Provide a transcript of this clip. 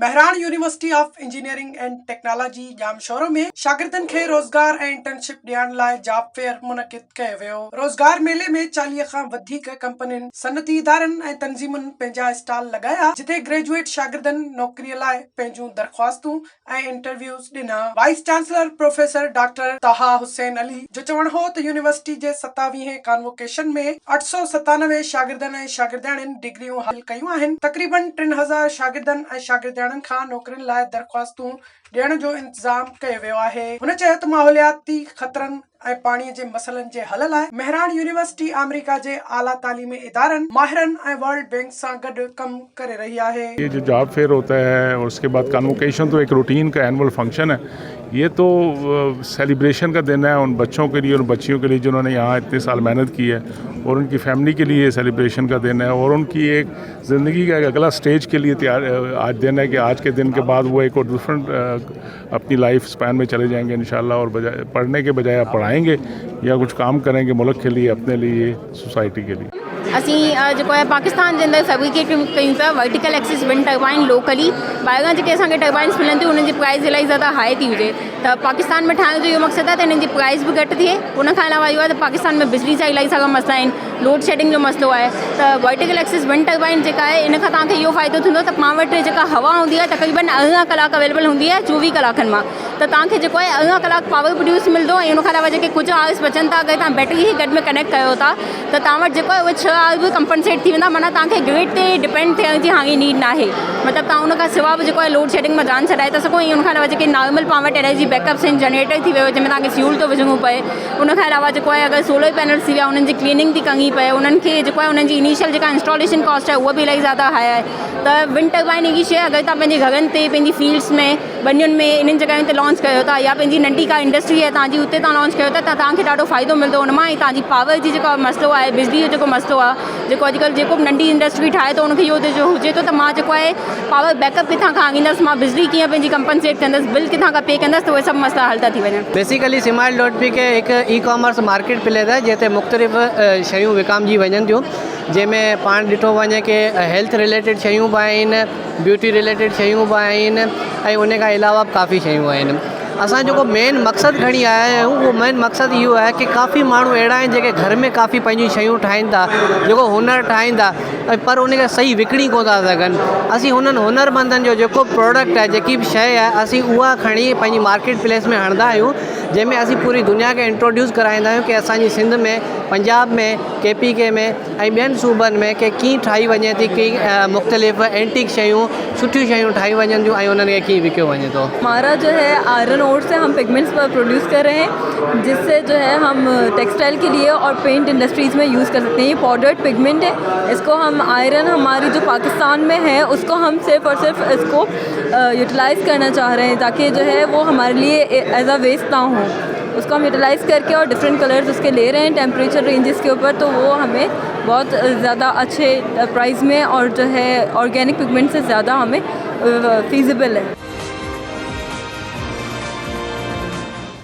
Mehran university of engineering and technology Jamshoro में शागिर्दनि खे रोजगार ऐं इंटर्नशिप ॾियण लाइ जॉब फेयर मुनक़िद कयो वियो। रोजगार मेले में 40 खां वधीक कंपनियुनि, सनती इदारनि ऐं तंज़ीमुनि पंहिंजा स्टॉल लॻाया, जिथे ग्रेजुएट शागिर्दनि नौकरीअ लाइ पंहिंजूं दरख़्वास्तूं ऐं इंटरव्यूज़ ॾिना। वाइस चांसलर प्रोफेसर डॉक्टर ताहा हुसैन अली जो चवणु हो त यूनिवर्सिटी जे 27वें कॉन्वोकेशन में 897 शागिर्दनि ऐं शागिर्दियाणियुनि डिग्रियूं हासिल कयूं आहिनि। तक़रीबन 3000 शागिर्दनि ऐं शागिर्दियाणियुनि खां नौकरियुनि लाइ दरख़्वास्तूं ॾियण जो इंतज़ाम कयो वियो आहे। हुन चयो त माहौलियाती ख़तरनि ऐं पाणीअ जे मसइलनि जे हल लाइ महरान यूनिवर्सिटी अमेरिका जे आला तालीमी इदारनि, माहिरनि ऐं वर्ल्ड बैंक सां गॾु कमु करे रही आहे। ये जो जॉब फेयर होता है और उसके बाद कन्वोकेशन तो एक रूटीन का एनुअल फंक्शन है। ये तो सेलिब्रेशन का दिन है उन बच्चों के लिए, उन बच्चियों के लिए जिन्होंने यहाँ इतने साल मेहनत की है, और उनकी फैमिली के लिए सेलिब्रेशन का दिन है, और उनकी एक ज़िंदगी का एक अगला स्टेज के लिए तैयार आज दिन है कि आज के दिन के बाद वो एक और डिफरेंट अपनी लाइफ स्पैन में चले जाएंगे इंशाल्लाह, और बजाय पढ़ने के बजाय पढ़ाएंगे या कुछ काम करेंगे मुल्क के लिए, अपने लिए, सोसाइटी के लिए। असीं जेको आहे पाकिस्तान जे अंदरि फैब्रिकेट कयूं पिया vertical axis wind turbine locally. ॿाहिरां जेके असांखे टर्बाइन्स मिलनि थियूं उन्हनि जी प्राइस इलाही ज़्यादा हाई थी हुजे, त पाकिस्तान में ठाहिण जो इहो मक़सदु आहे त हिननि जी प्राइस बि घटि थिए। उन खां अलावा इहो आहे त पाकिस्तान में बिजली जा इलाही सारा मसइला आहिनि, लोड शेडिंग जो मसइलो आहे, त वर्टिकल एक्सिस विंड टर्बाइन जेका आहे इन खां तव्हांखे इहो फ़ाइदो थींदो त मां वटि जेका हवा हूंदी आहे तक़रीबन 18 कलाक अवेलेबल हूंदी आहे 24 कलाकनि मां, त तव्हांखे जेको आहे 18 कलाक पावर प्रोड्यूस मिलंदो। ऐं उन खां अलावा जेके कुझु आवर्स बचनि था, अगरि तव्हां बैटरी ई गॾ में कनेक्ट कयो था त तव्हां वटि जेको आहे उहे 6 आवर बि कंपनसेट थी वेंदा। माना तव्हांखे ग्रिड ते डिपेंड थियण जी हाणे नीड न आहे, मतिलबु तव्हां उन खां सिवा बि जेको आहे लोड शेडिंग में जान छॾाए था सघो। ऐं उन खां अलावा जेके नॉर्मल पावर एनर्जी बैकअप्स आहिनि, जनरेटर थी वियो जंहिंमें तव्हांखे फ्यूल थो विझणो पए। उन खां अलावा जेको आहे अगरि सोलर पैनल्स थी विया उन्हनि जी क्लीनिंग थी करणी पए, उन्हनि खे जेको आहे उन्हनि जी इनिशियल जेका इंस्टॉलेशन कॉस्ट आहे उहा बि इलाही ज़्यादा हाई आहे। त विंड टर्बाइन हिकु शइ अगरि तव्हां पंहिंजे घरनि ते, पंहिंजी फील्ड्स में, बनियुनि में, इन्हनि जॻहियुनि ते लॉन्च कयो था, या पंहिंजी नंढी का इंडस्ट्री आहे तव्हांजी उते तव्हां लॉन्च कयो था, त तव्हांखे ॾाढो फ़ाइदो मिलंदो उन मां। ऐं तव्हांजी पावर जी जेको मसइलो आहे, बिजली जो जेको मसइलो आहे, जेको अॼुकल्ह जेको बि नंढी इंडस्ट्री ठाहे थो उनखे इहो जो हुजे थो त मां जेको आहे पावर बैकअप किथां खां आणींदसि, मां बिजली कीअं पंहिंजी कंपनसेट कंदसि, बिल किथां खां पे कंदसि, त उहे सभु मसइला हल था थी वञनि। बेसिकली स्माइल.पी के हिकु ई-कॉमर्स मार्केट प्लेस आहे जिते मुख़्तलिफ़ शयूं विकामजी वञनि थियूं, जंहिंमें पाण ॾिठो वञे कि हेल्थ रिलेटेड शयूं बि आहिनि, ब्यूटी रिलेटेड शयूं बि आहिनि, ऐं उन खां अलावा बि काफ़ी शयूं आहिनि। असां जेको मेन मक़सदु खणी आया आहियूं उहो मेन मक़सदु इहो आहे कि काफ़ी माण्हू अहिड़ा आहिनि जेके घर में काफ़ी पंहिंजी शयूं ठाहिनि था, जेको हुनर ठाहिनि था, पर उनखे सही विकिणी कोन था सघनि। असीं हुननि हुनरमंदनि जो जेको प्रोडक्ट आहे, जेकी बि शइ आहे, असीं उहा खणी पंहिंजी मार्केट प्लेस में हणंदा आहियूं, जंहिंमें असीं पूरी दुनिया खे इंट्रोड्यूस कराईंदा आहियूं कि असांजी सिंध में, पंजाब में, KPK में ऐं ॿियनि सूबनि में कि कीअं ठाही वञे थी, की मुख़्तलिफ़ एंटीक शयूं, सुठियूं शयूं ठाही वञनि थियूं ऐं उन्हनि खे कीअं विकियो वञे थो। हमारा जो है आयरन ओर से हम पिगमेंट्स पर प्रोड्यूस कर रहे हैं, जिससे जो है हम टेक्सटाइल के लिए और पेंट इंडस्ट्रीज़ में यूज़ कर सकते हैं। ये पाउडर्ड पिगमेंट है, इसको हम आयरन हमारी जो पाकिस्तान में है उसको हम सिर्फ और सिर्फ इसको यूटिलाइज़ करना चाह रहे हैं, ताकि जो है वो हमारे लिए एज अ वेस्ट ना हो। उसको हम यूटिलाइज़ करके और डिफरेंट कलर्स उसके ले रहे हैं टेम्परेचर रेंजेस के ऊपर, तो वो हमें बहुत ज़्यादा अच्छे प्राइस में और जो है ऑर्गेनिक पिगमेंट से ज़्यादा हमें फीजिबल है।